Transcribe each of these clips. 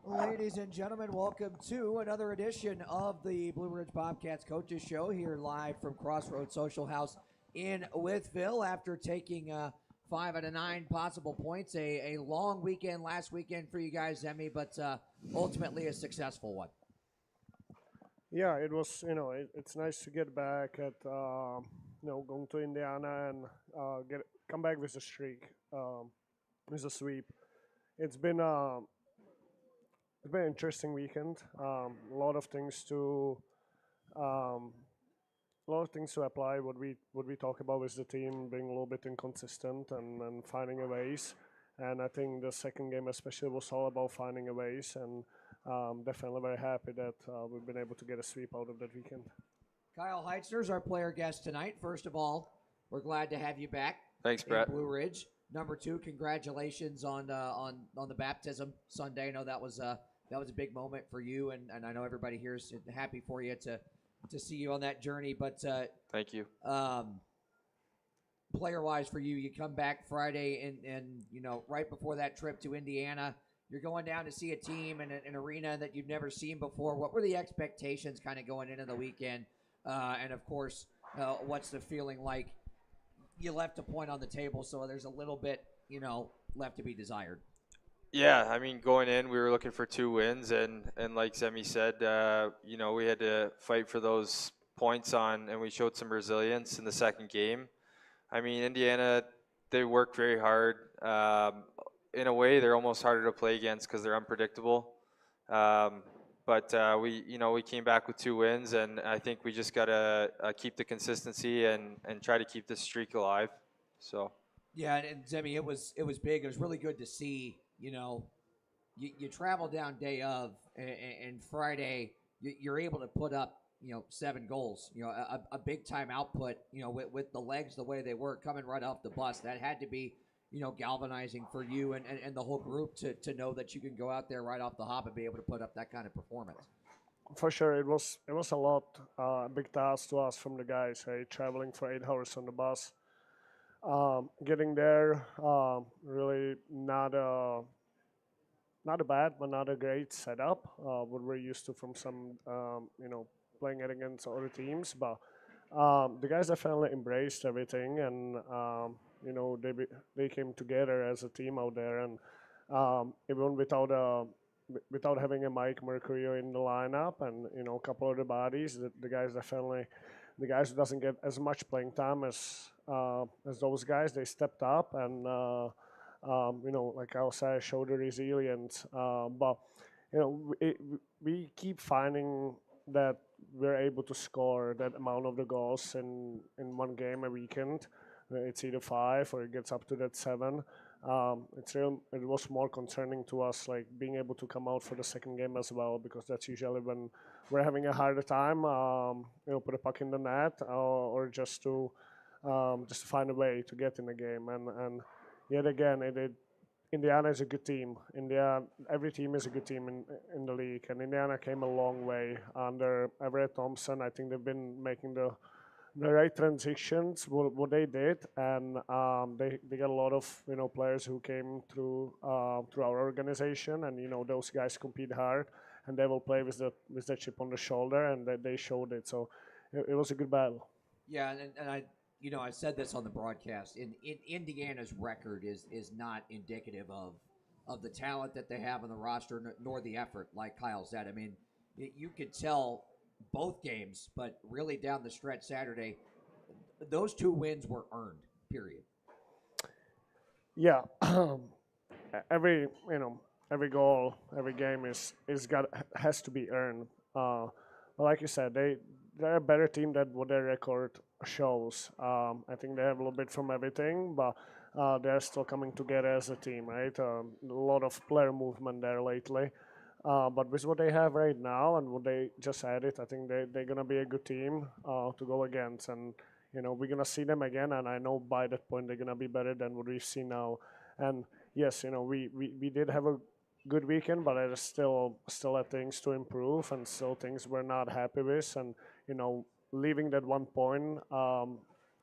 Ladies and gentlemen, welcome to another edition of the Blue Ridge Bobcats Coaches Show here live from Crossroads Social House in Wytheville after taking 5 out of 9 possible points. A long weekend last weekend for you guys, Emmy, but ultimately a successful one. Yeah, it was. It's nice to get back at going to Indiana and get come back with a streak, with a sweep. It's been uh, it's been an interesting weekend. A lot of things to um, a lot of things to apply. What we talk about with the team being a little bit inconsistent and finding a ways. And I think the second game especially was all about finding a ways. And definitely very happy that we've been able to get a sweep out of that weekend. Kyle Heitzner is our player guest tonight. First of all, we're glad to have you back. Thanks, in Brett. Blue Ridge. Number 2, congratulations on the baptism Sunday. I know that was a big moment for you, and I know everybody here is happy for you to see you on that journey. But Thank you. Player wise for you, you come back Friday and right before that trip to Indiana, you're going down to see a team in an arena that you've never seen before. What were the expectations kind of going into the weekend? And of course, what's the feeling like? You left a point on the table, so there's a little bit, left to be desired. Yeah, I mean, going in, we were looking for 2 wins, and like Zemi said, we had to fight for those points and we showed some resilience in the second game. I mean, Indiana, they work very hard. In a way, they're almost harder to play against because they're unpredictable. But we came back with 2 wins, and I think we just gotta keep the consistency and try to keep this streak alive. So. Yeah, and Zemi, it was big. It was really good to see. You travel down day of, and Friday you're able to put up 7 goals. A big time output. With the legs the way they were coming right off the bus, that had to be galvanizing for you and the whole group to know that you can go out there right off the hop and be able to put up that kind of performance. For sure, it was a lot, big task to us from the guys. Hey, traveling for 8 hours on the bus, getting there, really not a bad but not a great setup. What we're used to from some, playing it against other teams, but the guys definitely embraced everything, and they came together as a team out there, and even without having a Mike Mercurio in the lineup and a couple other bodies, the guys definitely, the guys who doesn't get as much playing time as those guys, they stepped up and like I'll say, showed the resilience. But we keep finding that we're able to score that amount of the goals in one game a weekend. It's either 5 or it gets up to that 7. It was more concerning to us, like being able to come out for the second game as well, because that's usually when we're having a harder time, put a puck in the net, or just to find a way to get in the game. And yet again, Indiana is a good team. Every team is a good team in the league, and Indiana came a long way under Everett Thompson. I think they've been making the right transitions, what they did, and they got a lot of players who came through our organization, and those guys compete hard, and they will play with the chip on the shoulder, and they showed it. So it was a good battle. Yeah, and I said this on the broadcast. In Indiana's record is not indicative of the talent that they have on the roster, nor the effort, like Kyle said. I mean, you could tell both games, but really down the stretch Saturday, those 2 wins were earned. Period. Yeah, every every goal, every game has to be earned. But like you said, they're a better team than what their record shows. I think they have a little bit from everything, but they're still coming together as a team, right? A lot of player movement there lately. But with what they have right now and what they just added, I think they're going to be a good team to go against. And, we're going to see them again. And I know by that point they're going to be better than what we've seen now. And yes, we did have a good weekend, but there's still things to improve and still things we're not happy with. And, leaving that 1 point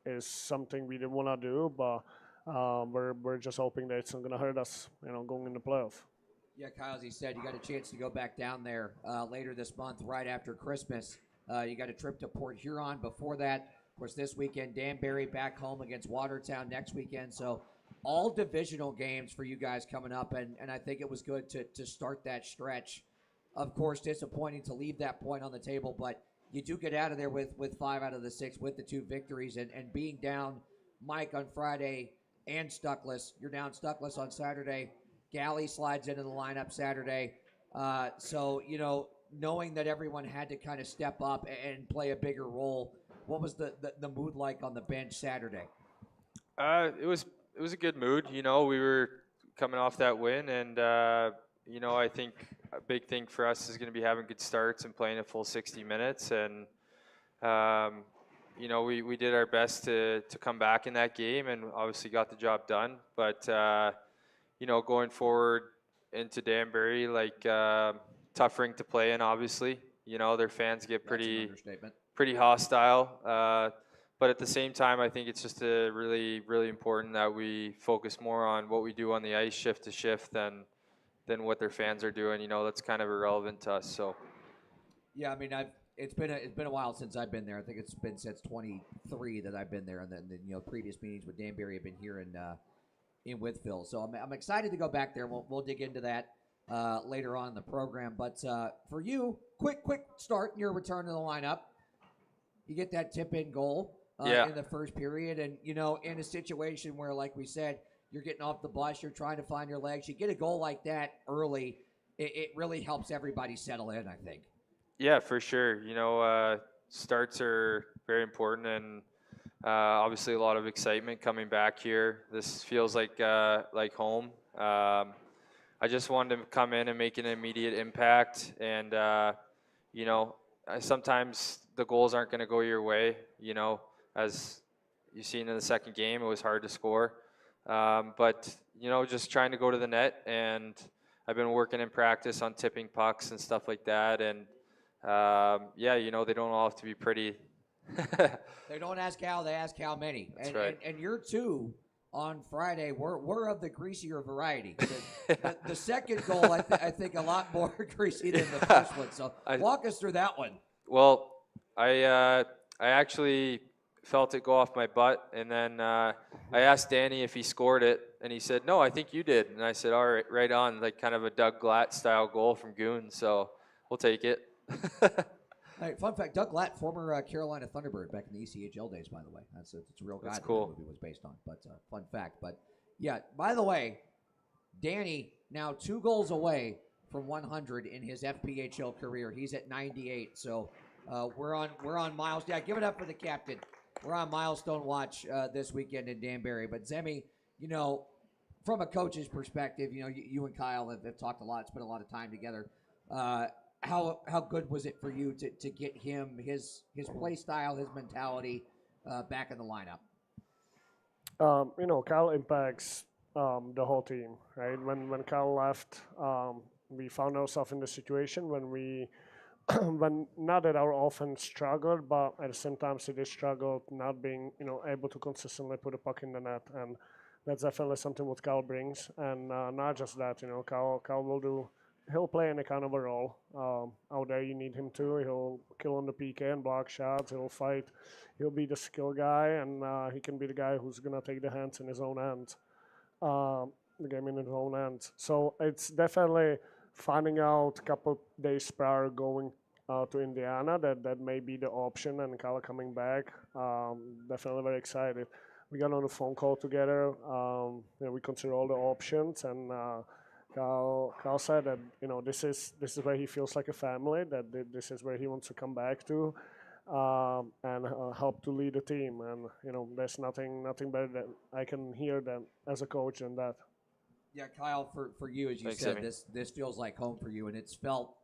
is something we didn't want to do. But we're just hoping that it's not going to hurt us, going in the playoff. Yeah, Kyle, as he said, you got a chance to go back down there later this month, right after Christmas. You got a trip to Port Huron before that. Of course, this weekend, Danbury back home against Watertown next weekend. So all divisional games for you guys coming up, and I think it was good to start that stretch. Of course, disappointing to leave that point on the table, but you do get out of there with 5 out of the 6 with the 2 victories, and being down Mike on Friday and Stuckless. You're down Stuckless on Saturday. Galley slides into the lineup Saturday. So, knowing that everyone had to kind of step up and play a bigger role, what was the mood like on the bench Saturday? It was a good mood. We were coming off that win, and I think a big thing for us is going to be having good starts and playing a full 60 minutes. And we did our best to come back in that game, and obviously got the job done. But going forward into Danbury, tough ring to play in. Obviously, their fans get pretty hostile. But at the same time, I think it's just really, really important that we focus more on what we do on the ice shift to shift than what their fans are doing. That's kind of irrelevant to us. So. Yeah, I mean, it's been a while since I've been there. I think it's been since 23 that I've been there, and then previous meetings with Danbury have been here in Wytheville. So I'm excited to go back there. We'll dig into that later on in the program. But for you, quick start in your return to the lineup. You get that tip-in goal in the first period, and in a situation where, like we said, you're getting off the bus, you're trying to find your legs. You get a goal like that early, it really helps everybody settle in, I think. Yeah, for sure. Starts are very important, and obviously a lot of excitement coming back here. This feels like home. I just wanted to come in and make an immediate impact, and sometimes the goals aren't going to go your way. As you've seen in the second game, it was hard to score. But just trying to go to the net, and I've been working in practice on tipping pucks and stuff like that, and they don't all have to be pretty. They don't ask how, they ask how many. That's right. And your 2 on Friday were of the greasier variety. The second goal, I think, a lot more greasy than the first one. So walk us through that one. Well, I actually felt it go off my butt, and then I asked Danny if he scored it, and he said, "No, I think you did." And I said, "All right, right on," like kind of a Doug Glatt style goal from Goon. So we'll take it. Hey, fun fact: Doug Glatt, former Carolina Thunderbird back in the ECHL days, by the way. It's a real guy. That's cool. That movie was based on, but fun fact. But yeah, by the way, Danny now 2 goals away from 100 in his FPHL career. He's at 98. So we're on miles. Yeah, give it up for the captain. We're on milestone watch this weekend in Danbury. But Zemi, from a coach's perspective, you and Kyle have talked a lot, spent a lot of time together. How good was it for you to get him, his play style, his mentality back in the lineup? Kyle impacts the whole team, right? When Kyle left, we found ourselves in the situation when not that our offense struggled, but at the same time City struggled not being able to consistently put a puck in the net, and that's definitely something what Kyle brings. And not just that, Kyle he'll play any kind of a role out there. You need him to. He'll kill on the PK and block shots. He'll fight. He'll be the skill guy, and he can be the guy who's gonna take the hands in his own hands, the game in his own hands. So it's definitely finding out a couple days prior going to Indiana that may be the option, and Kyle coming back. Definitely very excited. We got on a phone call together. We consider all the options, and Kyle said that this is where he feels like a family. That this is where he wants to come back to, and help to lead the team. And there's nothing better that I can hear than as a coach than that. Yeah, Kyle, for you, as you Thanks, said, Amy. this feels like home for you, and it's felt,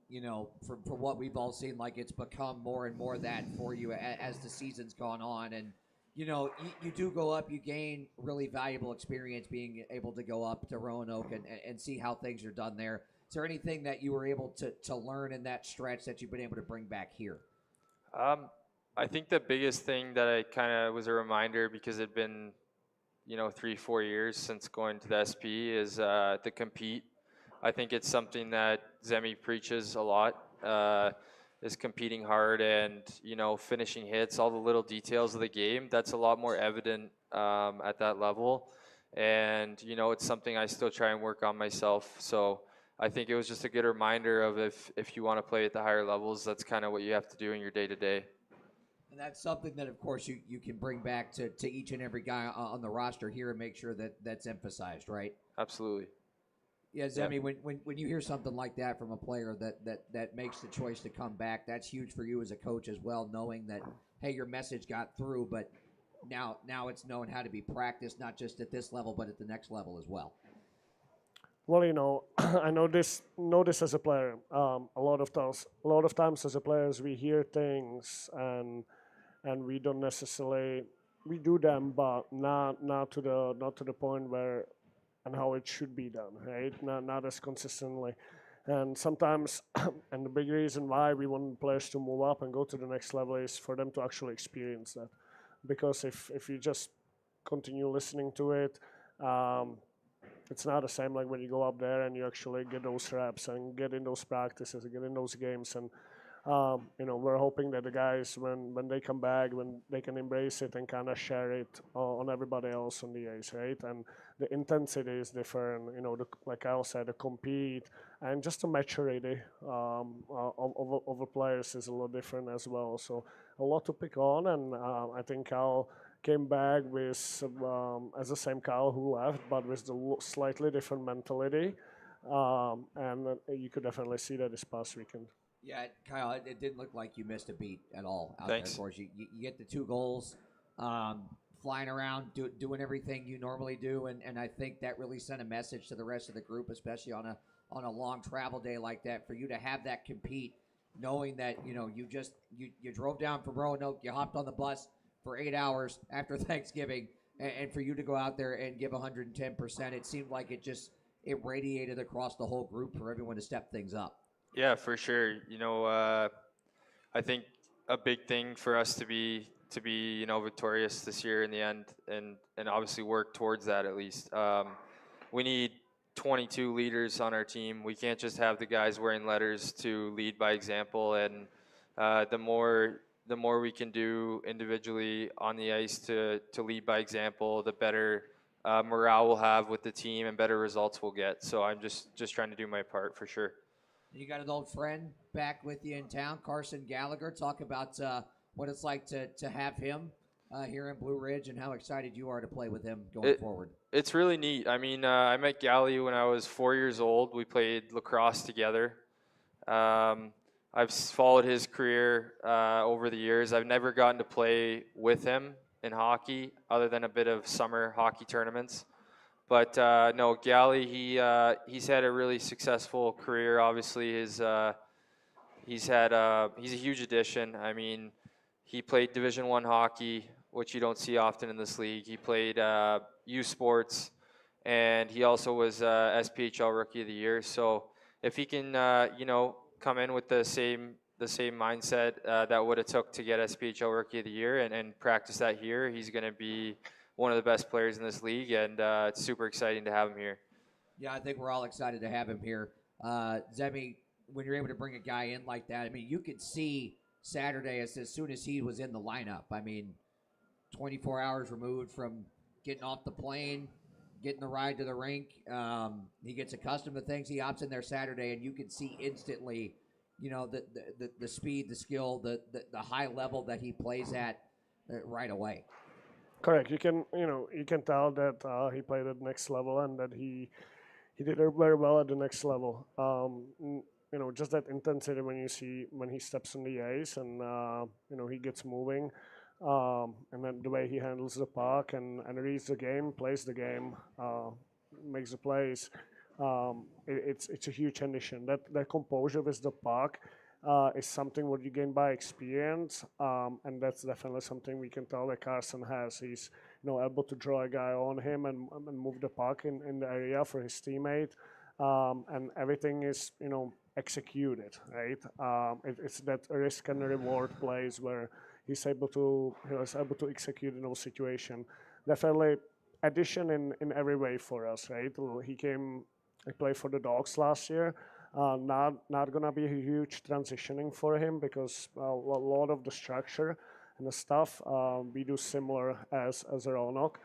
for what we've all seen, like it's become more and more that for you as the season's gone on. And, you do go up, you gain really valuable experience being able to go up to Roanoke and see how things are done there. Is there anything that you were able to learn in that stretch that you've been able to bring back here? I think the biggest thing that I kind of was a reminder, because it'd been 3-4 years since going to the SP, is to compete I think it's something that Zemi preaches a lot. Is competing hard and finishing hits, all the little details of the game. That's a lot more evident at that level, and it's something I still try and work on myself. So I think it was just a good reminder of if you want to play at the higher levels, that's kind of what you have to do in your day to day. And that's something that, of course, you can bring back to each and every guy on the roster here and make sure that that's emphasized, right? Absolutely. Yeah, Zemi, when you hear something like that from a player that makes the choice to come back, that's huge for you as a coach as well, knowing that, hey, your message got through, but now it's knowing how to be practiced, not just at this level, but at the next level as well. Well, I know this as a player. A lot of times as a players, we hear things and we don't necessarily we do them, but not to the point where and how it should be done, right? Not as consistently. And sometimes, and the big reason why we want players to move up and go to the next level is for them to actually experience that. Because if you just continue listening to it, it's not the same like when you go up there and you actually get those reps and get in those practices and get in those games. And we're hoping that the guys, when they come back, when they can embrace it and kind of share it on everybody else on the ice, right? And the intensity is different. Like Kyle said, the compete and just the maturity of the players is a little different as well. So a lot to pick on, and I think Kyle came back with as the same Kyle who left, but with the slightly different mentality, and you could definitely see that this past weekend. Yeah, Kyle, it didn't look like you missed a beat at all out Thanks. there. Of course, you get the 2 goals, flying around, doing everything you normally do, and I think that really sent a message to the rest of the group, especially on a long travel day like that, for you to have that compete, knowing that you drove down from Roanoke, you hopped on the bus for 8 hours after Thanksgiving, and for you to go out there and give 110%, it seemed like it radiated across the whole group for everyone to step things up. Yeah, for sure. I think a big thing for us to be victorious this year in the end, and obviously work towards that at least. We need 22 leaders on our team. We can't just have the guys wearing letters to lead by example. And the more we can do individually on the ice to lead by example, the better morale we'll have with the team and better results we'll get. So I'm just trying to do my part for sure. You got an old friend back with you in town, Carson Gallagher. Talk about what it's like to have him here in Blue Ridge and how excited you are to play with him going forward. It's really neat. I mean, I met Gally when I was 4 years old. We played lacrosse together. I've followed his career over the years. I've never gotten to play with him in hockey other than a bit of summer hockey tournaments. But no, Gally, he's had a really successful career. Obviously, he's a huge addition. I mean, he played Division I hockey, which you don't see often in this league. He played U Sports, and he also was SPHL Rookie of the Year. So if he can, come in with the same mindset that would have took to get SPHL Rookie of the Year and practice that here, he's going to be one of the best players in this league, and it's super exciting to have him here. Yeah, I think we're all excited to have him here. Zemi, when you're able to bring a guy in like that, I mean, you could see Saturday as soon as he was in the lineup. I mean, 24 hours removed from getting off the plane, getting the ride to the rink. He gets accustomed to things. He opts in there Saturday, and you can see instantly, the speed, the skill, the high level that he plays at right away. Correct. You can tell that he played at the next level and that he did it very well at the next level. Just that intensity when he steps on the ice and he gets moving, and then the way he handles the puck and reads the game, plays the game, makes the plays. It's a huge addition. That composure with the puck is something what you gain by experience, and that's definitely something we can tell that Carson has. He's able to draw a guy on him and move the puck in the area for his teammate, and everything is executed, right? It's that risk and reward plays where he was able to execute in those situations. Definitely addition in every way for us, right? He came he played for the Dogs last year. Not gonna be a huge transitioning for him because a lot of the structure and the stuff we do similar as Roanoke.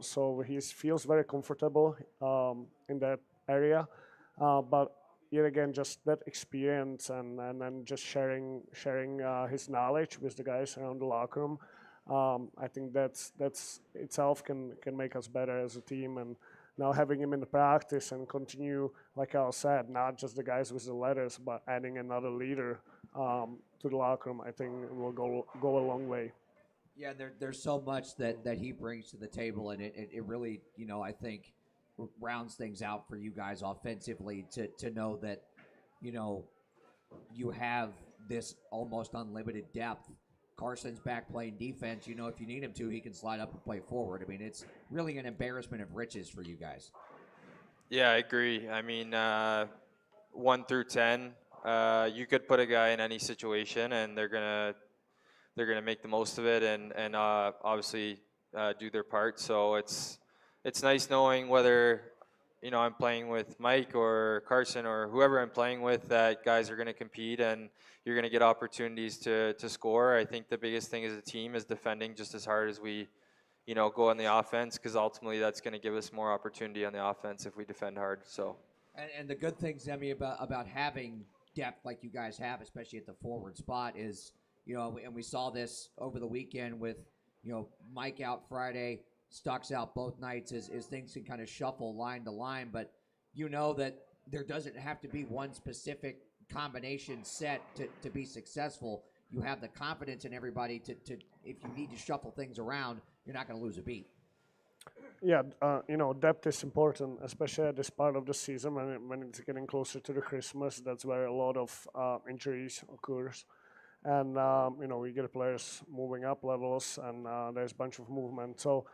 So he feels very comfortable in that area. But yet again, just that experience and just sharing his knowledge with the guys around the locker room. I think that's itself can make us better as a team. And now having him in the practice and continue, like Al said, not just the guys with the letters, but adding another leader to the locker room, I think will go a long way. Yeah, there's so much that he brings to the table, and it really, I think rounds things out for you guys offensively to know that, you have this almost unlimited depth. Carson's back playing defense. If you need him to, he can slide up and play forward. I mean, it's really an embarrassment of riches for you guys. Yeah, I agree. I mean, 1 through 10, you could put a guy in any situation, and they're gonna make the most of it, and obviously do their part. So it's nice knowing whether I'm playing with Mike or Carson or whoever I'm playing with, that guys are gonna compete and you're gonna get opportunities to score. I think the biggest thing as a team is defending just as hard as we go on the offense, because ultimately that's going to give us more opportunity on the offense if we defend hard. So, and the good thing, Zemi, about having depth like you guys have, especially at the forward spot, is and we saw this over the weekend with Mike out Friday, Stuck's out both nights, as things can kind of shuffle line to line, but that there doesn't have to be one specific combination set to be successful. You have the confidence in everybody to if you need to shuffle things around, you're not going to lose a beat. Yeah, depth is important, especially at this part of the season when it's getting closer to the Christmas. That's where a lot of injuries occurs, and we get players moving up levels, and there's a bunch of movement. So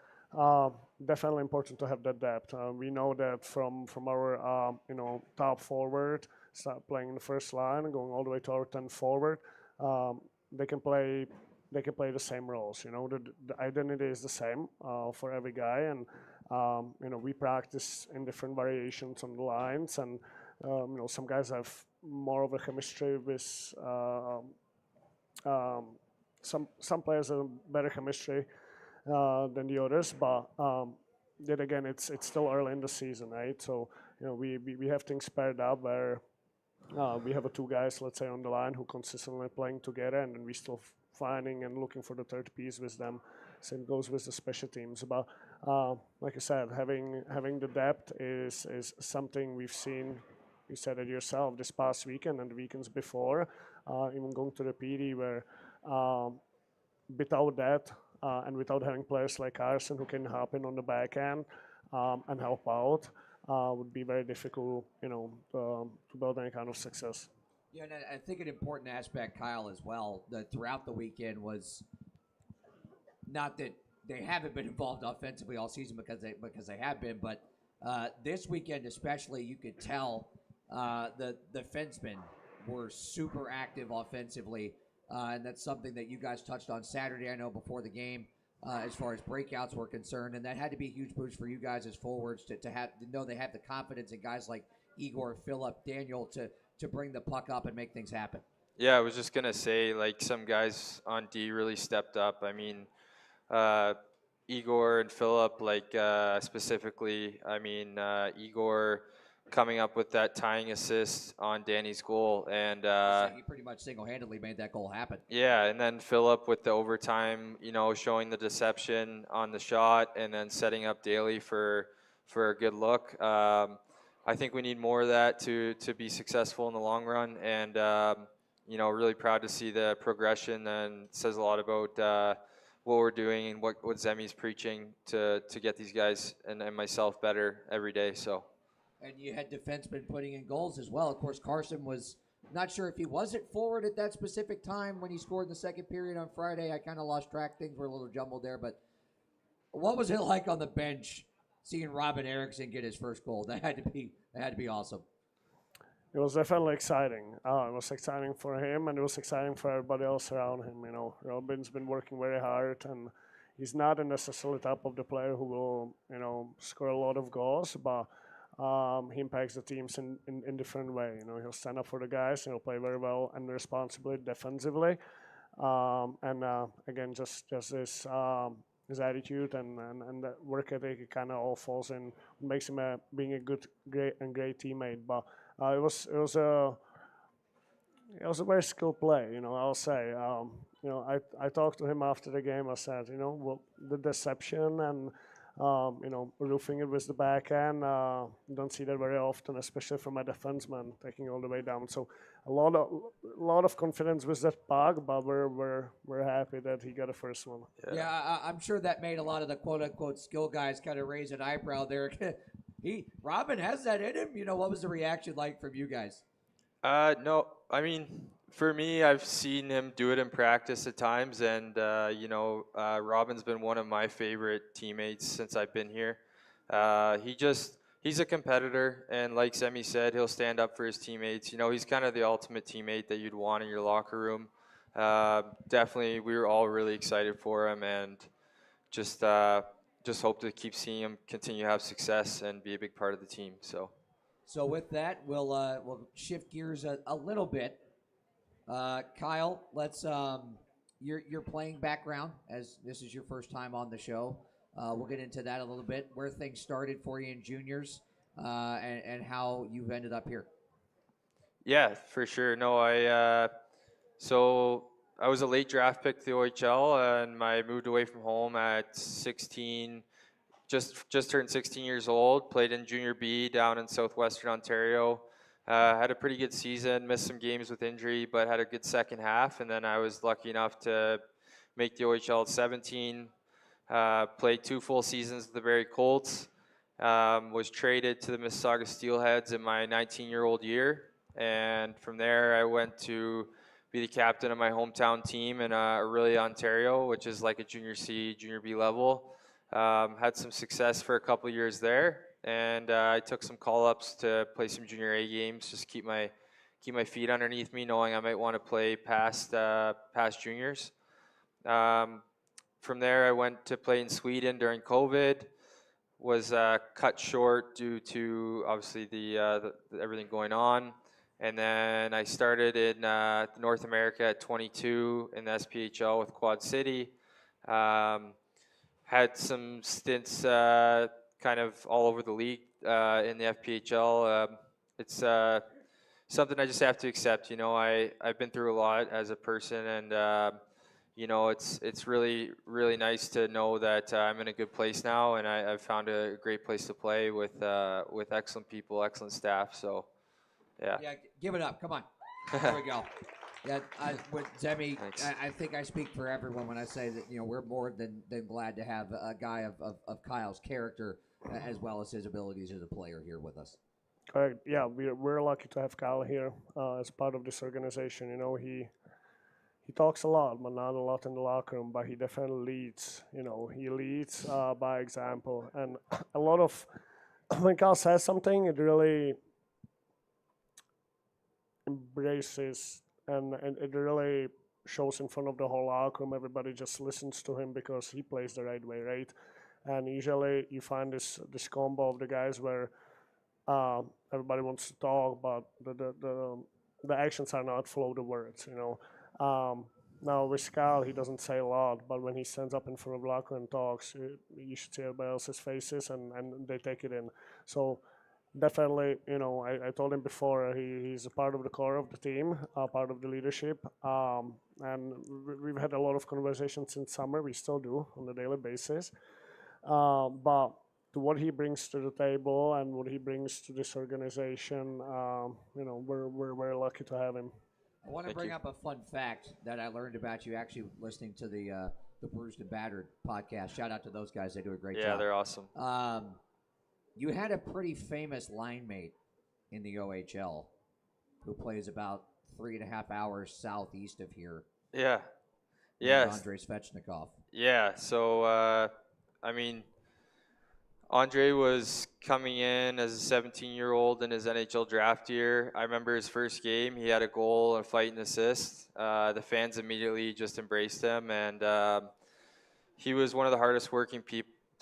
definitely important to have that depth. We know that from our top forward, start playing in the first line, going all the way to our 10 forward. They can play the same roles. The identity is the same for every guy, and we practice in different variations on the lines, and some guys have more of a chemistry with some players have better chemistry than the others, but yet again, it's still early in the season, right? So we have things paired up where we have two guys, let's say, on the line who consistently playing together, and then we still finding and looking for the third piece with them. Same goes with the special teams. But like I said, having the depth is something we've seen. You said it yourself this past weekend and the weekends before, even going to the PD, where without that and without having players like Carson who can hop in on the back end and help out, would be very difficult, to build any kind of success. Yeah, and I think an important aspect, Kyle, as well, that throughout the weekend was not that they haven't been involved offensively all season because they have been, but this weekend especially, you could tell the defensemen were super active offensively, and that's something that you guys touched on Saturday, I know, before the game, as far as breakouts were concerned, and that had to be a huge boost for you guys as forwards to know they have the confidence in guys like Igor, Phillip, Daniel to bring the puck up and make things happen. yeah, I was just going to say, like, some guys on D really stepped up. I mean, Igor and Phillip, like, specifically, I mean, Igor coming up with that tying assist on Danny's goal, and He pretty much single-handedly made that goal happen. yeah, and then Phillip with the overtime, showing the deception on the shot, and then setting up Daly for a good look. I think we need more of that to be successful in the long run, and really proud to see the progression, and it says a lot about what we're doing and what Zemi's preaching to get these guys and myself better every day. So. And you had defensemen putting in goals as well. Of course, Carson was not sure if he wasn't forward at that specific time when he scored in the second period on Friday. I kind of lost track. Things were a little jumbled there. But what was it like on the bench seeing Robin Eriksson get his first goal? That had to be awesome. It was definitely exciting. It was exciting for him, and it was exciting for everybody else around him. Robin's been working very hard, and he's not necessarily the type of the player who will, score a lot of goals, but he impacts the teams in different way. He'll stand up for the guys and he'll play very well and responsibly defensively. And again, just his attitude and the work ethic, it kind of all falls in, makes him being a great teammate. But it was a very skilled play. I'll say. I talked to him after the game. I said, well, the deception and roofing it with the backhand. You don't see that very often, especially from a defenseman taking all the way down. So a lot of confidence with that puck, but we're happy that he got a first one. Yeah, I'm sure that made a lot of the quote unquote skill guys kind of raise an eyebrow there. Robin has that in him. What was the reaction like from you guys? No, I mean, for me, I've seen him do it in practice at times, and Robin's been one of my favorite teammates since I've been here. He's a competitor, and like Semi said, he'll stand up for his teammates. He's kind of the ultimate teammate that you'd want in your locker room. Definitely, we were all really excited for him, and just hope to keep seeing him continue to have success and be a big part of the team. So with that, we'll shift gears a little bit. Kyle, let's your playing background, as this is your first time on the show. We'll get into that a little bit, where things started for you in juniors, and how you've ended up here. Yeah, for sure. No, I was a late draft pick to the OHL, and I moved away from home at 16. Just turned 16 years old, played in Junior B down in southwestern Ontario. Had a pretty good season, missed some games with injury, but had a good second half. And then I was lucky enough to make the OHL at 17. Played 2 full seasons with the Barrie Colts. Was traded to the Mississauga Steelheads in my 19-year-old year. And from there, I went to be the captain of my hometown team in Orillia, Ontario, which is like a Junior C, Junior B level. Had some success for a couple of years there, and I took some call-ups to play some Junior A games, just keep my feet underneath me, knowing I might want to play past juniors. From there, I went to play in Sweden during COVID. Was cut short due to obviously the everything going on, and then I started in North America at 22 in the SPHL with Quad City. Had some stints kind of all over the league in the FPHL. It's something I just have to accept. I've been through a lot as a person, and it's really, really nice to know that I'm in a good place now, and I've found a great place to play with excellent people, excellent staff. So, yeah. Yeah, give it up. Come on. There we go. Yeah, with Zemi, I think I speak for everyone when I say that we're more than glad to have a guy of Kyle's character as well as his abilities as a player here with us. Correct. Yeah, we're lucky to have Kyle here as part of this organization. He talks a lot, but not a lot in the locker room. But he definitely leads. He leads by example, and a lot of when Kyle says something, it really embraces. And it really shows in front of the whole locker room. Everybody just listens to him because he plays the right way, right? And usually you find this combo of the guys where everybody wants to talk, but the actions are not flow the words, Now with Kyle, he doesn't say a lot, but when he stands up in front of the locker room and talks, you should see everybody else's faces and they take it in. So definitely, I told him before, he's a part of the core of the team, part of the leadership, and we've had a lot of conversations in summer. We still do on a daily basis, but to what he brings to the table and what he brings to this organization, we're very lucky to have him. I want to bring up a fun fact that I learned about you actually listening to the Bruised and Battered podcast. Shout out to those guys; they do a great job. Yeah, they're awesome. You had a pretty famous line mate in the OHL who plays about 3.5 hours southeast of here. Yeah. Yes. Andrei Svechnikov. Yeah. So, Andre was coming in as a 17-year-old in his NHL draft year. I remember his first game. He had a goal, a fight, and assist. The fans immediately just embraced him, and he was one of the hardest working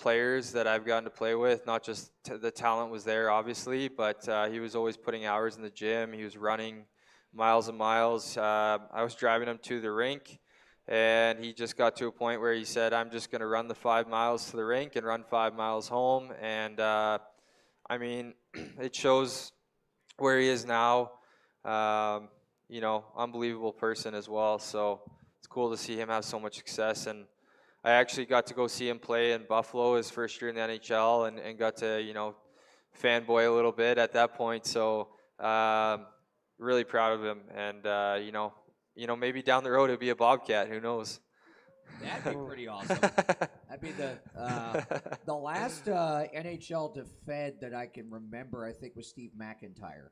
players that I've gotten to play with. Not just the talent was there, obviously, but he was always putting hours in the gym. He was running miles and miles. I was driving him to the rink, and he just got to a point where he said, I'm just going to run the 5 miles to the rink and run 5 miles home. And, I mean, it shows where he is now. Unbelievable person as well. So it's cool to see him have so much success. And I actually got to go see him play in Buffalo his first year in the NHL and got to, fanboy a little bit at that point. So really proud of him. And, maybe down the road he'll be a Bobcat. Who knows? That'd be pretty awesome. That'd be the last NHL defed that I can remember, I think, was Steve McIntyre,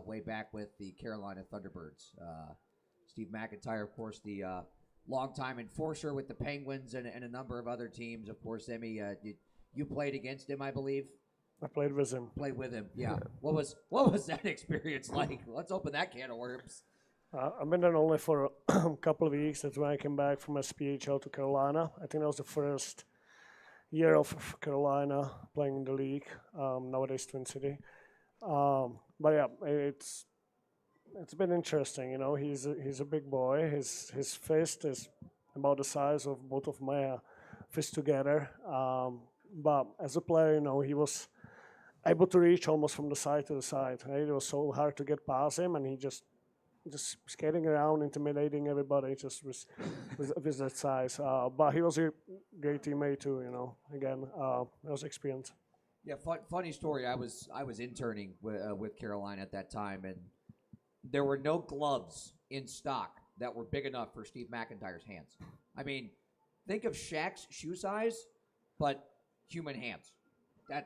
way back with the Carolina Thunderbirds. Steve McIntyre, of course, the longtime enforcer with the Penguins and a number of other teams. Of course, Emmy, you played against him, I believe. I played with him. Played with him, yeah. What was that experience like? Let's open that can of worms. I've been there only for a couple of weeks. That's when I came back from SPHL to Carolina. I think that was the first year of Carolina playing in the league, nowadays Twin City. But yeah, it's been interesting. He's a big boy. His fist is about the size of both of my fists together. But as a player, he was able to reach almost from the side to the side. Right? It was so hard to get past him, and he just skating around, intimidating everybody, just with that size. But he was a great teammate too. Again, that was experience. Yeah, funny story. I was interning with Carolina at that time, and there were no gloves in stock that were big enough for Steve McIntyre's hands. I mean, think of Shaq's shoe size, but human hands.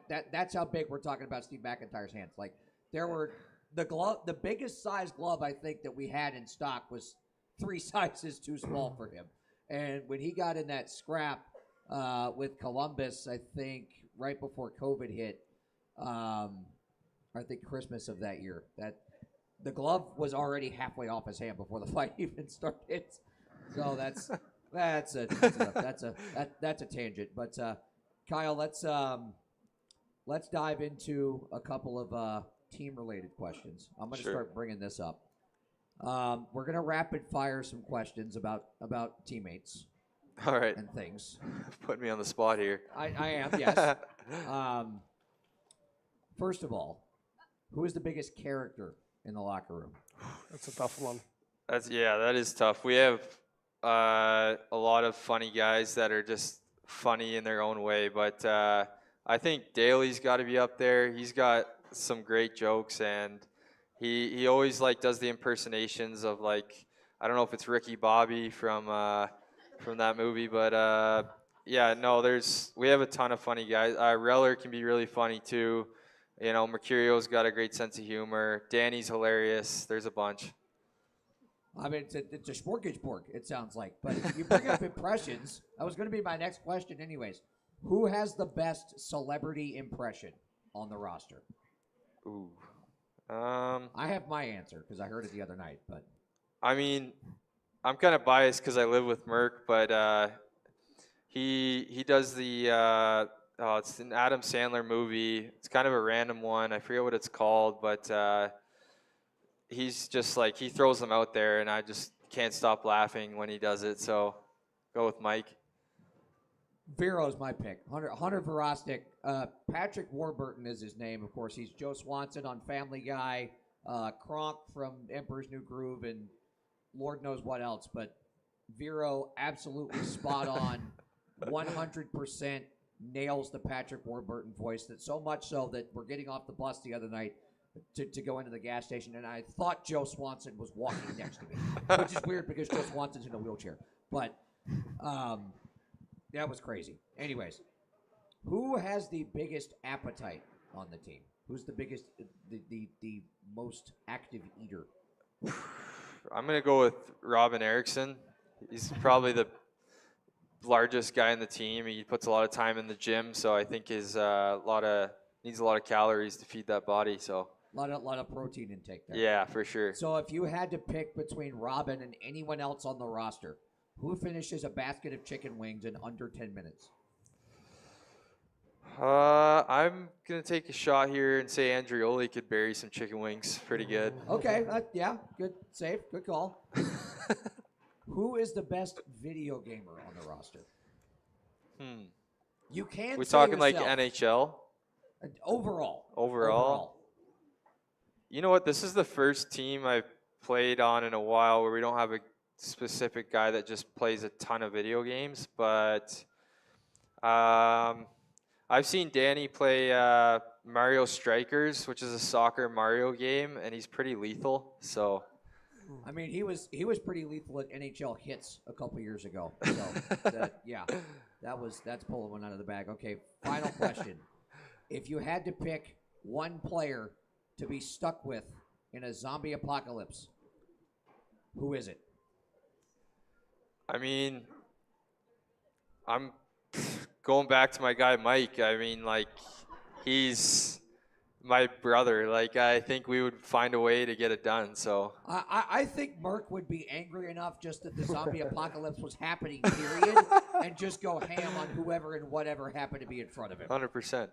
That's how big we're talking about Steve McIntyre's hands. Like there were the biggest size glove I think that we had in stock was 3 sizes too small for him. And when he got in that scrap with Columbus, I think right before COVID hit, I think Christmas of that year, that the glove was already halfway off his hand before the fight even started. So that's a tangent. But Kyle, let's dive into a couple of team-related questions. I'm going to start bringing this up. We're going to rapid fire some questions about teammates. All right. And things. Put me on the spot here. I am, yes. First of all, who is the biggest character in the locker room? That's a tough one. That is tough. We have a lot of funny guys that are just funny in their own way, but I think Daly's got to be up there. He's got some great jokes, and he always does the impersonations of I don't know if it's Ricky Bobby from that movie, but we have a ton of funny guys. Reller can be really funny too. Mercurio's got a great sense of humor. Danny's hilarious. There's a bunch. I mean, it's a smorgasbord, it sounds like. But you bring up impressions. That was going to be my next question anyways. Who has the best celebrity impression on the roster? Ooh. I have my answer because I heard it the other night. But I mean, I'm kind of biased because I live with Merc, but he does the it's an Adam Sandler movie. It's kind of a random one. I forget what it's called, but he's just he throws them out there, and I just can't stop laughing when he does it. So go with Mike. Vero's my pick. Hunter Verostic. Patrick Warburton is his name, of course. He's Joe Swanson on Family Guy, Kronk from Emperor's New Groove, and Lord knows what else. But Vero absolutely spot on, 100% nails the Patrick Warburton voice. That so much so that we're getting off the bus the other night to go into the gas station, and I thought Joe Swanson was walking next to me, which is weird because Joe Swanson's in a wheelchair. But that was crazy. Anyways, who has the biggest appetite on the team? Who's the biggest, the most active eater? I'm going to go with Robin Eriksson. He's probably the largest guy in the team. He puts a lot of time in the gym, so I think needs a lot of calories to feed that body. So a lot of protein intake there. Yeah, for sure. So if you had to pick between Robin and anyone else on the roster, who finishes a basket of chicken wings in under 10 minutes? I'm gonna take a shot here and say Andrioli could bury some chicken wings pretty good. Okay, yeah, good save, good call. Who is the best video gamer on the roster? You can We're say talking like yourself. NHL Overall. You know what? This is the first team I've played on in a while where we don't have a specific guy that just plays a ton of video games. But I've seen Danny play Mario Strikers, which is a soccer Mario game, and he's pretty lethal. So, I mean, he was pretty lethal at NHL hits a couple years ago. So that's pulling one out of the bag. Okay, final question: if you had to pick one player to be stuck with in a zombie apocalypse, who is it? I mean, I'm going back to my guy Mike. I mean, like, he's my brother. Like, I think we would find a way to get it done. So I think Merck would be angry enough just that the zombie apocalypse was happening, period, and just go ham on whoever and whatever happened to be in front of him. 100%.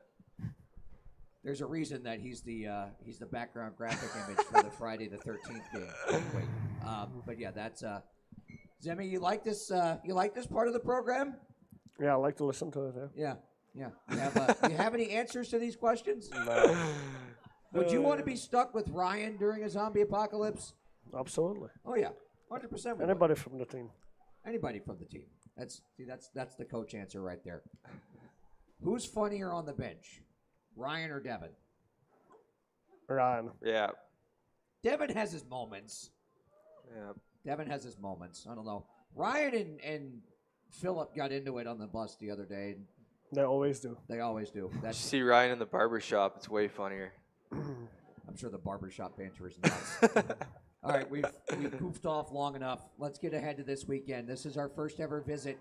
There's a reason that he's the background graphic image for the Friday the 13th game. But yeah, that's Zemi. You like this? You like this part of the program? Yeah, I like to listen to it. Yeah. You have any answers to these questions? No. Would you want to be stuck with Ryan during a zombie apocalypse? Absolutely. Oh yeah, 100%. Anybody from the team. Anybody from the team. That's the coach answer right there. Who's funnier on the bench, Ryan or Devin? Ryan. Yeah. Devin has his moments. Yeah. Devin has his moments. I don't know. Ryan and Philip got into it on the bus the other day. They always do. They always do. You see Ryan in the barber shop. It's way funnier. I'm sure the barbershop banter is nuts. All right, we've goofed off long enough. Let's get ahead to this weekend. This is our first ever visit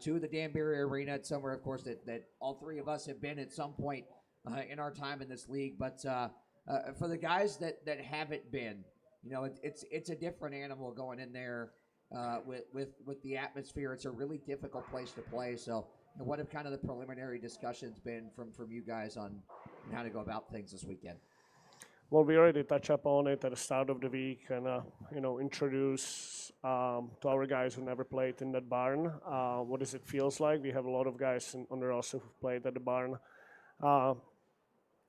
to the Danbury Arena. It's somewhere, of course, that all three of us have been at some point in our time in this league. But for the guys that haven't been, you know, it's a different animal going in there with the atmosphere. It's a really difficult place to play. So, what have kind of the preliminary discussions been from you guys on how to go about things this weekend? Well, we already touched upon it at the start of the week and, introduce to our guys who never played in that barn what does it feels like. We have a lot of guys on the roster who've played at the barn.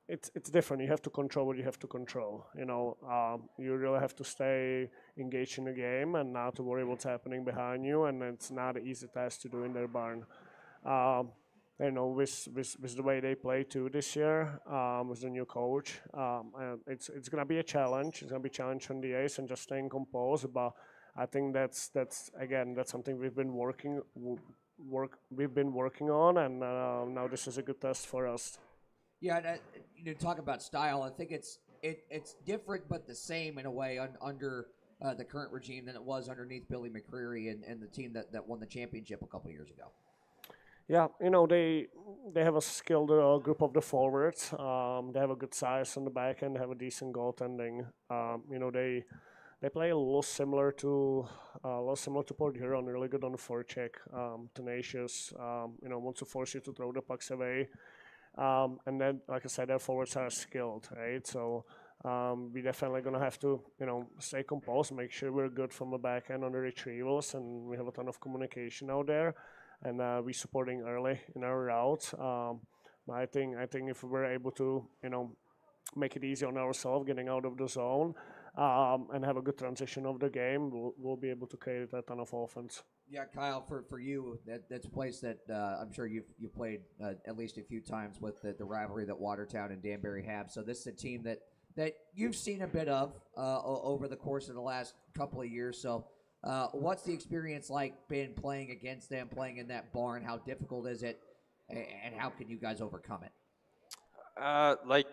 It's different. You have to control what you have to control. You really have to stay engaged in the game and not to worry what's happening behind you, and it's not an easy task to do in their barn. With the way they play too this year, with the new coach, and it's gonna be a challenge. It's gonna be a challenge on the ice and just staying composed. But I think that's something we've been working on, and now this is a good test for us. Yeah, talk about style. I think it's different but the same in a way under the current regime than it was underneath Billy McCreary and the team that won the championship a couple years ago. Yeah, they have a skilled group of the forwards. They have a good size on the back end. They have a decent goaltending. They play a little similar to Port Huron. Really good on the forecheck, tenacious. Wants to force you to throw the pucks away. And then, like I said, their forwards are skilled, right? So we definitely gonna have to, stay composed, make sure we're good from the back end on the retrievals, and we have a ton of communication out there. And we're supporting early in our routes. I think if we're able to, make it easy on ourselves, getting out of the zone, and have a good transition of the game, we'll be able to create a ton of offense. Yeah, Kyle, for you, that's a place that I'm sure you've played at least a few times with the rivalry that Watertown and Danbury have. So this is a team that you've seen a bit of over the course of the last couple of years. So. What's the experience like been playing against them, playing in that barn? How difficult is it, and how can you guys overcome it? Like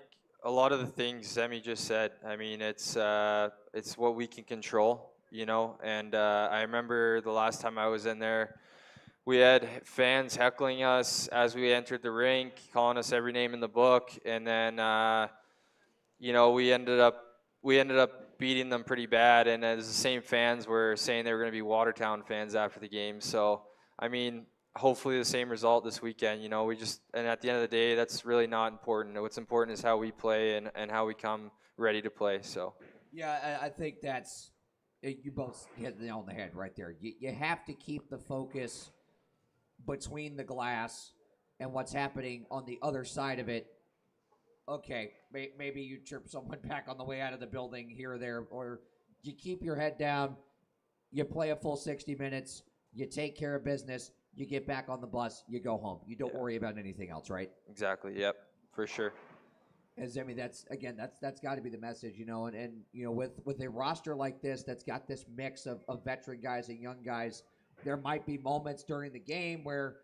a lot of the things Zemi just said. I mean, it's what we can control, And I remember the last time I was in there, we had fans heckling us as we entered the rink, calling us every name in the book, and then we ended up beating them pretty bad, and as the same fans were saying they were going to be Watertown fans after the game. So, I mean, hopefully the same result this weekend. You know, and at the end of the day, that's really not important. What's important is how we play and how we come ready to play. So. Yeah, I think you both hit the nail on the head right there. You have to keep the focus between the glass and what's happening on the other side of it. Okay, maybe you chirp someone back on the way out of the building here or there, or you keep your head down, you play a full 60 minutes, you take care of business, you get back on the bus, you go home. You don't worry about anything else, right? Exactly. Yep. For sure. As I mean, that's got to be the message, and with a roster like this that's got this mix of veteran guys and young guys, there might be moments during the game where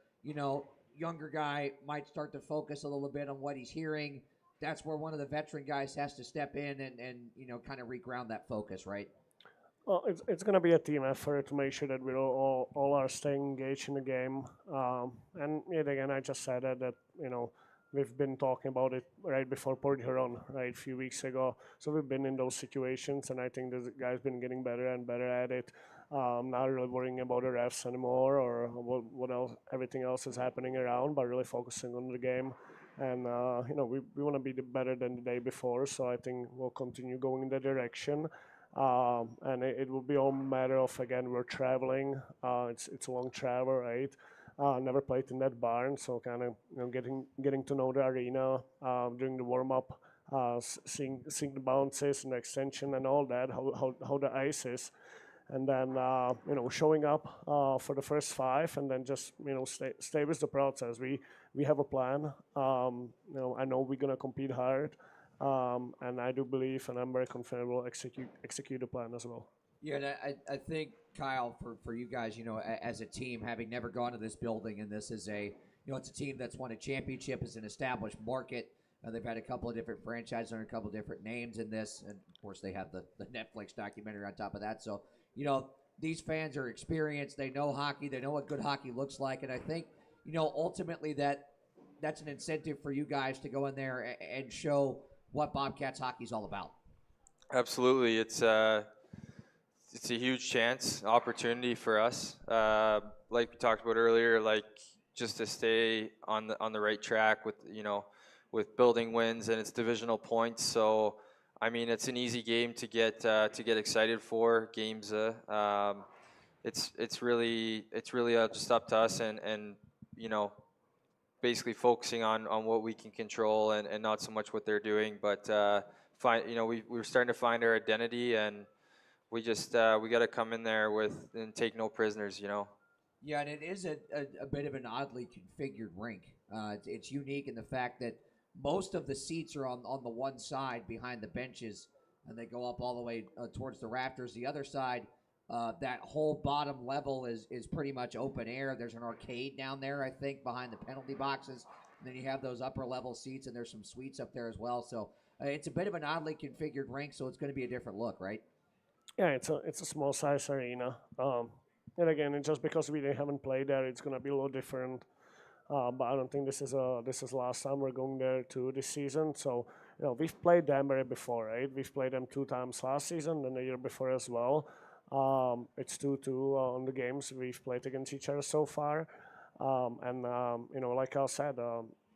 younger guy might start to focus a little bit on what he's hearing. That's where one of the veteran guys has to step in and kind of reground that focus, right? Well, it's going to be a team effort to make sure that we all are staying engaged in the game. And yet again, I just said that we've been talking about it right before Port Huron, right, a few weeks ago. So we've been in those situations, and I think the guys been getting better and better at it. Not really worrying about the refs anymore or what else, everything else is happening around, but really focusing on the game. And we want to be better than the day before. So I think we'll continue going in that direction. And it will be all matter of, again, we're traveling. It's a long travel, right? Never played in that barn, so kind of getting to know the arena during the warm up, seeing the bounces and the extension and all that, how the ice is, and then showing up for the first five, and then just stay with the process. We have a plan. I know we're gonna compete hard. And I do believe, and I'm very confident we'll execute the plan as well. Yeah, and I think, Kyle, for you guys, as a team, having never gone to this building, and this is it's a team that's won a championship, is an established market. They've had a couple of different franchises under a couple of different names in this, and of course they have the Netflix documentary on top of that. So, these fans are experienced. They know hockey. They know what good hockey looks like, and I think, ultimately that's an incentive for you guys to go in there and show what Bobcats hockey is all about. Absolutely, it's a huge chance, opportunity for us. Like we talked about earlier, like just to stay on the right track with building wins, and it's divisional points. So, I mean, it's an easy game to get excited for. Games, it's really just up to us, and basically focusing on what we can control and not so much what they're doing. But we're starting to find our identity, and we just we got to come in there and take no prisoners. Yeah, and it is a bit of an oddly configured rink. It's unique in the fact that most of the seats are on the one side behind the benches, and they go up all the way towards the rafters. The other side, that whole bottom level is pretty much open air. There's an arcade down there, I think, behind the penalty boxes. And then you have those upper level seats, and there's some suites up there as well. So it's a bit of an oddly configured rink, so it's going to be a different look, right? Yeah, it's a small size arena. And again, it's just because we haven't played there, it's going to be a little different. But I don't think this is last time we're going there too this season. So we've played Danbury before, right? We've played them 2 times last season and the year before as well. It's 2-2 on the games we've played against each other so far. And like I said,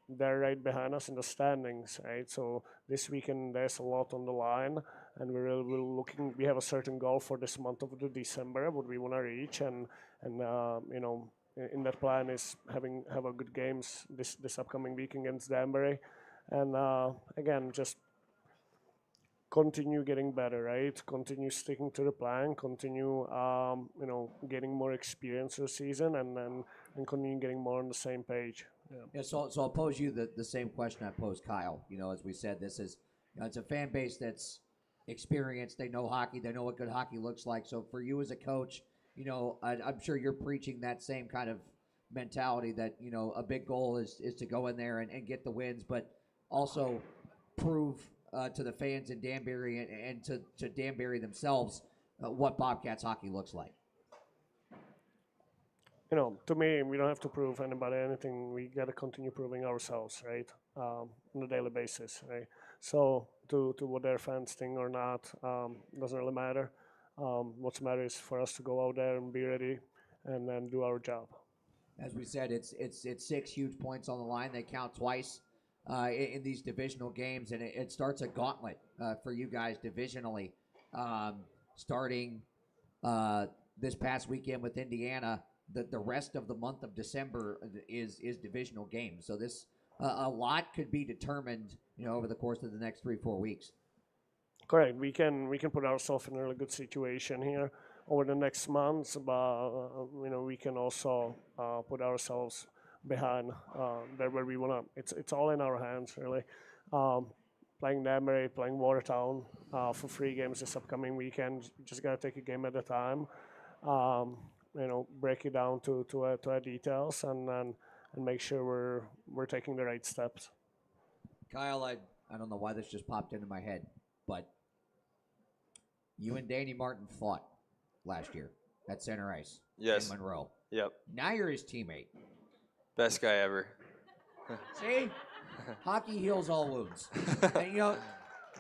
they're right behind us in the standings, right? So this weekend there's a lot on the line, and we're looking. We have a certain goal for this month of December, what we want to reach, and in that plan is have a good games this upcoming week against Danbury, and again just continue getting better, right? Continue sticking to the plan. Continue getting more experience this season, and continue getting more on the same page. Yeah, so I'll pose you the same question I posed Kyle. As we said, this is it's a fan base that's experienced. They know hockey. They know what good hockey looks like. So for you as a coach, I'm sure you're preaching that same kind of mentality that a big goal is to go in there and get the wins, but also prove to the fans in Danbury and to Danbury themselves what Bobcats hockey looks like. To me, we don't have to prove anybody anything. We got to continue proving ourselves, right, on a daily basis, right? So to what their fans think or not doesn't really matter. What's matter is for us to go out there and be ready and then do our job. As we said, it's 6 huge points on the line. They count twice in these divisional games, and it starts a gauntlet for you guys divisionally, starting this past weekend with Indiana. The rest of the month of December is divisional games. So this a lot could be determined, over the course of the next 3-4 weeks. Correct. We can put ourselves in a really good situation here over the next months, but we can also put ourselves behind there where we wanna. It's all in our hands, really. Playing Danbury, playing Watertown for 3 games this upcoming weekend. Just gotta take a game at a time. Break it down to our details and make sure we're taking the right steps. Kyle, I don't know why this just popped into my head, but you and Danny Martin fought last year at center ice Yes. in Monroe. Yep. Now you're his teammate. Best guy ever. See? Hockey heals all wounds. And,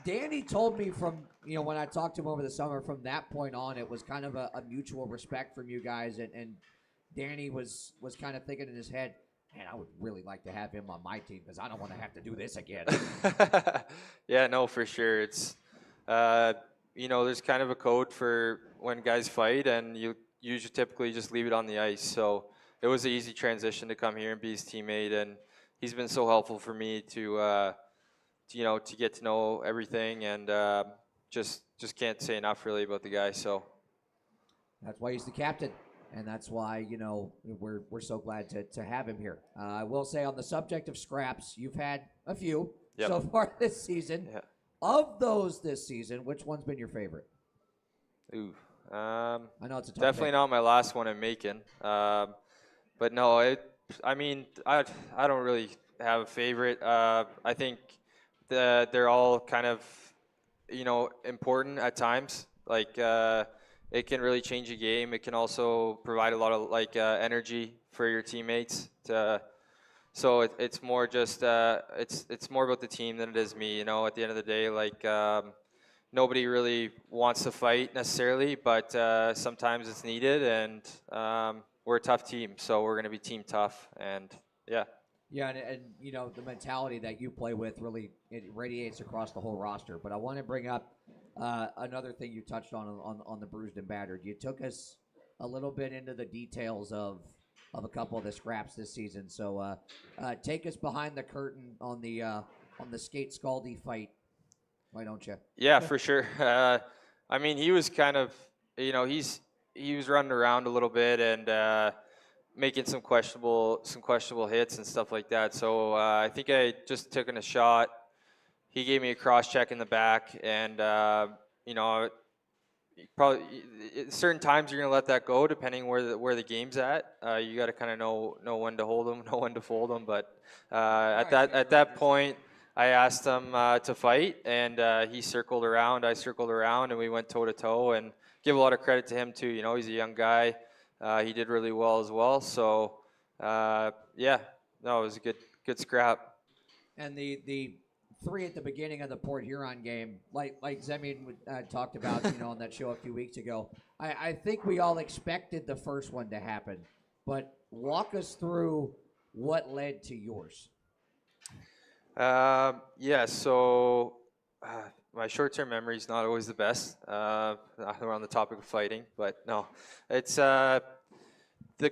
Danny told me from, when I talked to him over the summer, from that point on, it was kind of a mutual respect from you guys. And Danny was kind of thinking in his head, man, I would really like to have him on my team because I don't want to have to do this again. Yeah, no, for sure. It's, there's kind of a code for when guys fight, and you usually typically just leave it on the ice. So it was an easy transition to come here and be his teammate, and he's been so helpful for me to get to know everything, and just can't say enough really about the guy. So that's why he's the captain, and that's why we're so glad to have him here. I will say, on the subject of scraps, you've had a few so far this season. Yeah. Of those this season, which one's been your favorite? Ooh, I know it's a tough definitely pick. not my last one in Macon. But no, I don't really have a favorite. I think they're all kind of, important at times. Like it can really change a game. It can also provide a lot of energy for your teammates. So it's more just it's more about the team than it is me. At the end of the day, nobody really wants to fight necessarily, but sometimes it's needed, and we're a tough team, so we're going to be team tough, and yeah. Yeah, and the mentality that you play with really it radiates across the whole roster. But I want to bring up another thing you touched on the bruised and battered. You took us a little bit into the details of a couple of the scraps this season. So take us behind the curtain on the Skate Scaldi fight. Why don't you? Yeah, for sure. He was kind of, he was running around a little bit and making some questionable hits and stuff like that. So I think I just took in a shot. He gave me a cross check in the back, and probably certain times you're gonna let that go depending where the game's at. You got to kind of know when to hold them, know when to fold them. But at that point, I asked him to fight, and he circled around. I circled around, and we went toe to toe. And give a lot of credit to him too. He's a young guy. He did really well as well. So it was a good scrap. And the 3 at the beginning of the Port Huron game, like Zemin talked about, on that show a few weeks ago. I think we all expected the first one to happen, but walk us through what led to yours. So my short-term memory is not always the best. We're on the topic of fighting, but no, it's the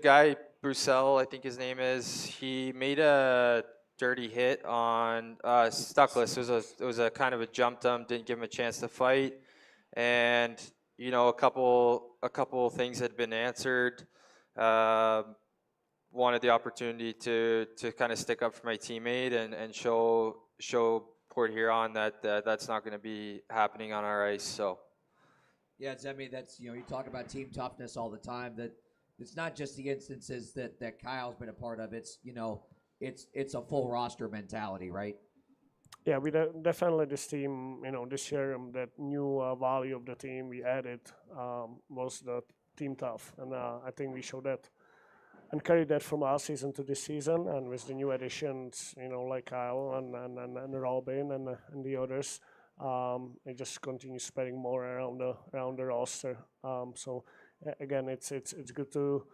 guy Brussel, I think his name is. He made a dirty hit on Stuckless. It was a kind of a jump dump. Didn't give him a chance to fight, and a couple things had been answered. Wanted the opportunity to kind of stick up for my teammate and show Port Huron that that's not going to be happening on our ice. So yeah, Zemi, that's you talk about team toughness all the time. That it's not just the instances that Kyle's been a part of. It's it's a full roster mentality, right? Yeah, we definitely this team, this year that new value of the team we added was the team tough, and I think we showed that and carried that from last season to this season, and with the new additions, like Kyle and Robin and the others, it just continues spreading more around the roster. So again, it's good to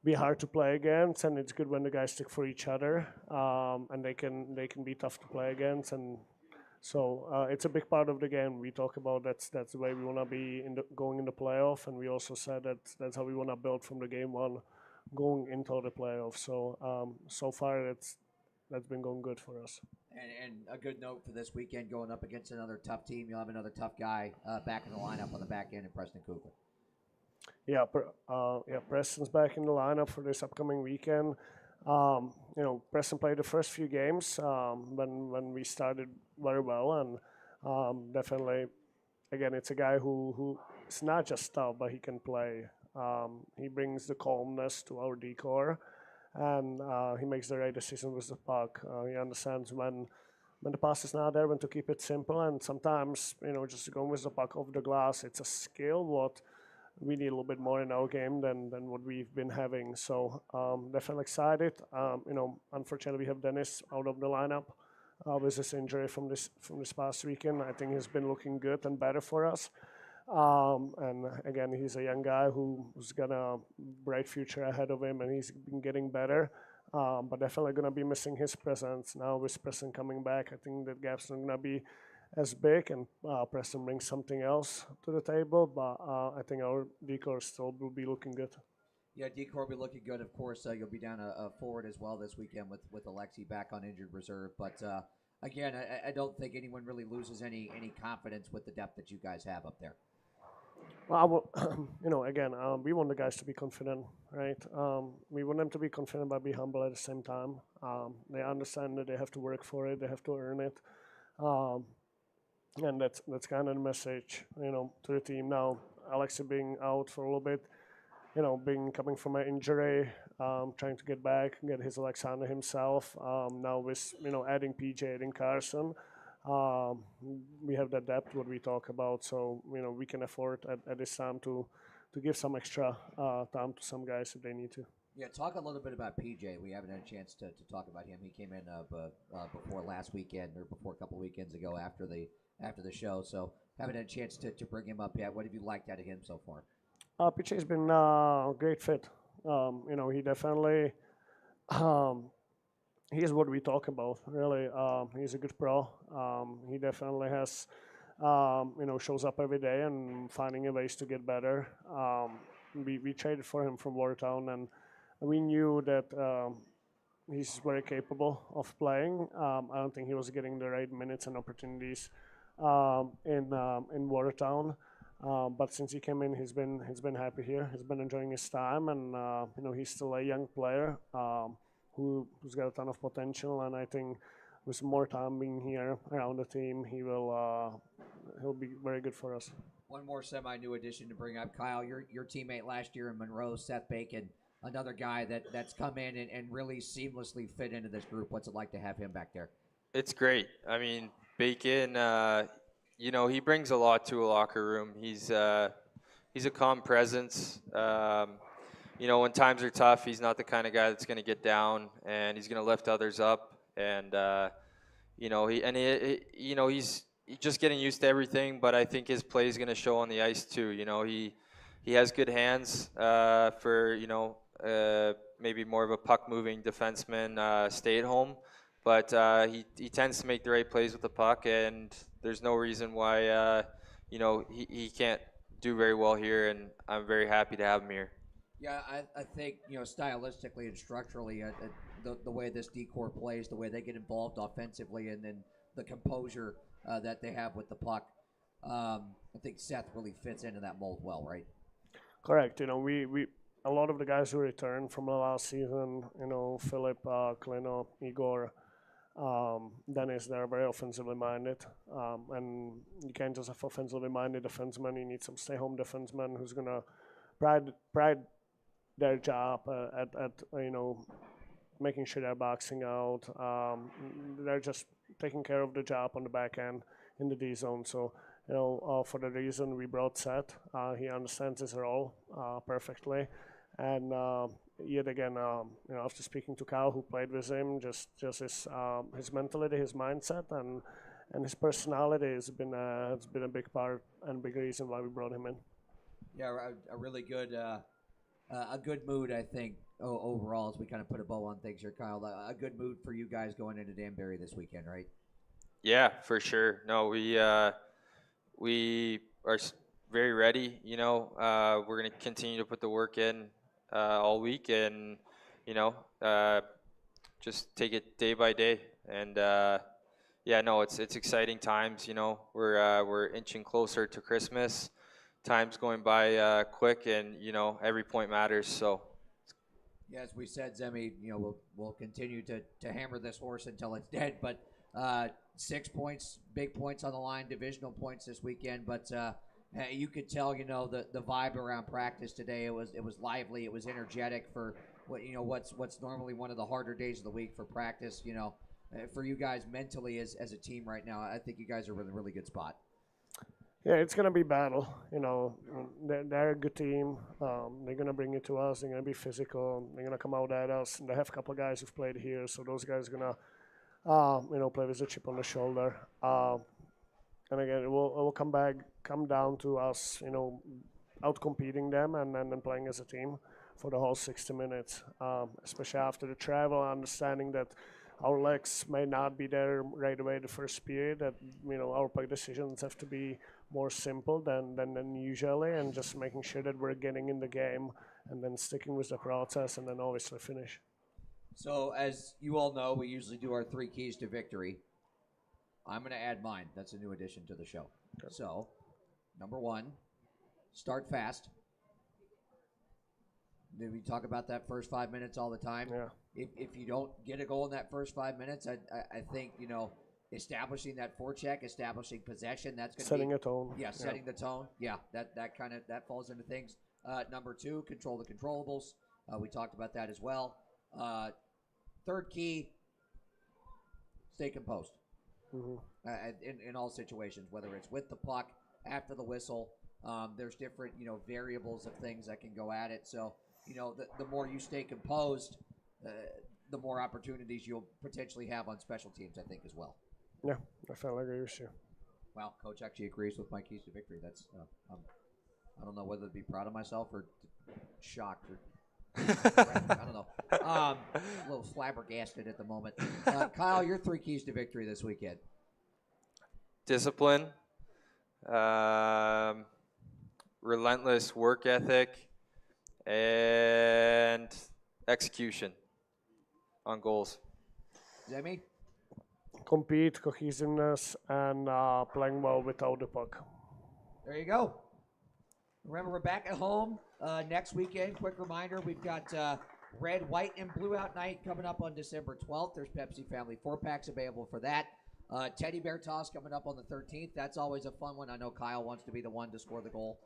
be hard to play against, and it's good when the guys stick for each other, and they can be tough to play against, and so it's a big part of the game. We talk about that's the way we want to be going in the playoff, and we also said that that's how we want to build from the game one going into the playoff. So so far that's been going good for us. And a good note for this weekend, going up against another tough team. You'll have another tough guy back in the lineup on the back end in Preston Kugler. Yeah, Preston's back in the lineup for this upcoming weekend. Preston played the first few games when we started very well, and definitely, again, it's a guy who is not just tough, but he can play. He brings the calmness to our decor, and he makes the right decision with the puck. He understands when the pass is not there, when to keep it simple, and sometimes, just going with the puck over the glass, it's a skill what we need a little bit more in our game than what we've been having. So definitely excited. Unfortunately, we have Dennis out of the lineup with his injury from this past weekend. I think he's been looking good and better for us. And again, he's a young guy who's got a bright future ahead of him, and he's been getting better. But definitely going to be missing his presence now with Preston coming back. I think that gap's not going to be as big, and Preston brings something else to the table. But I think our decor still will be looking good. Yeah, decor will be looking good. Of course, you'll be down a forward as well this weekend with Alexi back on injured reserve. But again, I don't think anyone really loses any confidence with the depth that you guys have up there. Well, again, we want the guys to be confident, right? We want them to be confident but be humble at the same time. They understand that they have to work for it, they have to earn it, and that's kind of the message, to the team now. Alexi being out for a little bit, coming from an injury, trying to get back, get his legs under himself. Now with adding PJ, adding Carson. We have that depth what we talk about, so we can afford at this time to give some extra time to some guys if they need to. Yeah, talk a little bit about PJ. We haven't had a chance to talk about him. He came in before last weekend, or before a couple of weekends ago after the show, so haven't had a chance to bring him up yet. What have you liked out of him so far? PJ's been a great fit. He definitely he is what we talk about, really. He's a good pro. He definitely has, shows up every day and finding ways to get better. We traded for him from Watertown, and we knew that he's very capable of playing. I don't think he was getting the right minutes and opportunities in Watertown. But since he came in, he's been happy here. He's been enjoying his time, and he's still a young player. Who's got a ton of potential, and I think with more time being here around the team, he'll be very good for us. One more semi-new addition to bring up, Kyle, your teammate last year in Monroe, Seth Bacon, another guy that's come in and really seamlessly fit into this group. What's it like to have him back there? It's great. I mean, Bacon, he brings a lot to a locker room. He's a calm presence. When times are tough, he's not the kind of guy that's going to get down, and he's going to lift others up. And he's just getting used to everything. But I think his play is going to show on the ice too. He has good hands for maybe more of a puck moving defenseman, stay at home. But he tends to make the right plays with the puck, and there's no reason why he can't do very well here. And I'm very happy to have him here. Yeah, I think, stylistically and structurally, the way this decor plays, the way they get involved offensively, and then the composure that they have with the puck, I think Seth really fits into that mold well, right? Correct. We a lot of the guys who returned from the last season, Philip, Klino, Igor, Dennis, they're very offensively minded. And you can't just have offensively minded defensemen. You need some stay-home defensemen who's going to pride their job at making sure they're boxing out. They're just taking care of the job on the back end in the D zone. So for the reason we brought Seth, he understands his role perfectly, and yet again, after speaking to Kyle, who played with him, just his mentality, his mindset, and his personality has been a big part and big reason why we brought him in. Yeah, a really good a good mood, I think, overall, as we kind of put a bow on things here, Kyle. A good mood for you guys going into Danbury this weekend, right? Yeah, for sure. No, we are very ready. We're going to continue to put the work in all week, and you know, uh, just take it day by day. And yeah, no, it's exciting times. We're inching closer to Christmas. Time's going by quick, and every point matters. So Yeah, as we said, Zemi, we'll continue to hammer this horse until it's dead. But 6 points, big points on the line, divisional points this weekend. But you could tell, the vibe around practice today. It was lively. It was energetic for what's normally one of the harder days of the week for practice. For you guys mentally as a team right now, I think you guys are in a really good spot. Yeah, it's gonna be battle. They're a good team. They're gonna bring it to us. They're gonna be physical. They're gonna come out at us. They have a couple of guys who've played here, so those guys are gonna, play with a chip on the shoulder. And again, it will come down to us, outcompeting them and then playing as a team for the whole 60 minutes. Especially after the travel, understanding that our legs may not be there right away the first period. That our puck decisions have to be more simple than usually, and just making sure that we're getting in the game and then sticking with the process and then obviously finish. So as you all know, we usually do our 3 keys to victory. I'm going to add mine. That's a new addition to the show. Okay. So, number 1, start fast. We talk about that first 5 minutes all the time. Yeah. If you don't get a goal in that first 5 minutes, I think, establishing that forecheck, establishing possession, that's going to be setting a tone. Yeah, setting the tone. Yeah, that falls into things. Number 2, control the controllables. We talked about that as well. Third key, stay composed. Mm-hmm. In all situations, whether it's with the puck, after the whistle, there's different variables of things that can go at it. So the more you stay composed, the more opportunities you'll potentially have on special teams, I think, as well. Yeah, I felt agree with you. Wow, Coach actually agrees with my keys to victory. That's I don't know whether to be proud of myself or shocked or I don't know. A little flabbergasted at the moment. Kyle, your 3 keys to victory this weekend. Discipline, relentless work ethic, and execution on goals. Zemi? Compete, cohesiveness, and playing well without the puck. There you go. Remember, we're back at home next weekend. Quick reminder, we've got red, white, and blue out night coming up on December 12th. There's Pepsi Family 4-packs available for that. Teddy Bear Toss coming up on the 13th. That's always a fun one. I know Kyle wants to be the one to score the goal.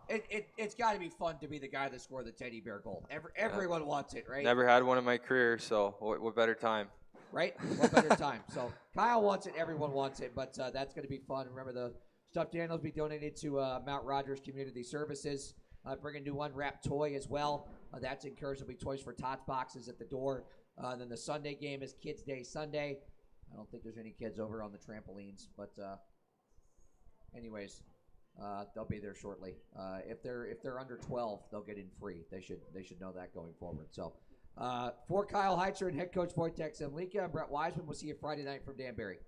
It's got to be fun to be the guy that scored the Teddy Bear goal. Everyone wants it, right? Never had one in my career, so what better time? Right? What better time? So Kyle wants it. Everyone wants it, but that's going to be fun. Remember, the stuffed animals will be donated to Mount Rogers Community Services. Bring a new unwrapped toy as well. That's encouraged. There'll be Toys for Tots boxes at the door. Then the Sunday game is Kids Day Sunday. I don't think there's any kids over on the trampolines, but anyways, they'll be there shortly. If they're under 12, they'll get in free. They should know that going forward. So for Kyle Heitzner and head coach Wojtek Zemlika, I'm Brett Wiseman. We'll see you Friday night from Danbury.